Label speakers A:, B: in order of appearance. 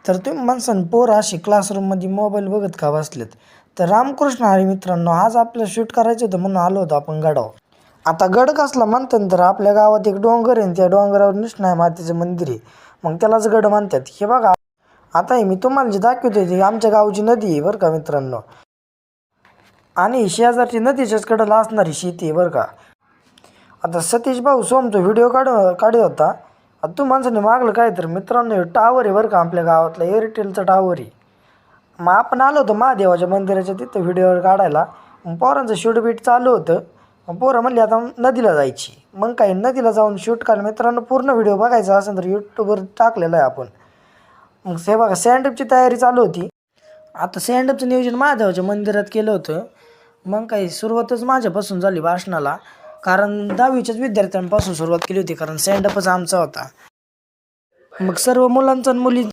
A: तर तुम्ही माणसानं पोरं अशी क्लासरूममध्ये मोबाईल बघत का बसलेत. तर रामकृष्ण हरी मित्रांनो, आज आपलं शूट करायचं होतं म्हणून आलो होतो आपण गडावर. आता गड कसला म्हणतात तर आपल्या गावात एक डोंगर आहे, त्या डोंगरावर निष्णाय मातेचं मंदिर आहे, मग त्यालाच गड म्हणतात. हे बघा, आता हे मी तुम्हाला जे दाखवतोय ती आमच्या गावची नदी आहे बरं का मित्रांनो, आणि शेजारची नदीच्याच कडेला असणारी शेती आहे बरं का. आता सतीश भाऊ सोमचा व्हिडिओ काढत होता. आता तू माणसाने मागलं काय तर मित्रांनो, हे टावर आहे बरं का आपल्या गावातला, एअरटेलचा टावर आहे. मग आपण आलो होतो महादेवाच्या मंदिराच्या तिथं व्हिडिओ काढायला. मग पोरांचं शूट बीट चालू होतं. मग पोरं म्हणली आता नदीला जायची. मग काही नदीला जाऊन शूट काढलं. मित्रांनो, पूर्ण व्हिडिओ बघायचा असेल तर यूट्यूबवर टाकलेला आहे आपण. मग हे बघा, सँडअपची तयारी चालू होती. आता सँडअपचं नियोजन महादेवाच्या मंदिरात केलं होतं. मग काही सुरुवातच माझ्यापासून झाली भाषणाला, कारण 10वीच्याच विद्यार्थ्यांपासून सुरुवात केली होती, कारण सँडअपच आमचा होता. मग सर्व मुलांचा आणि मुली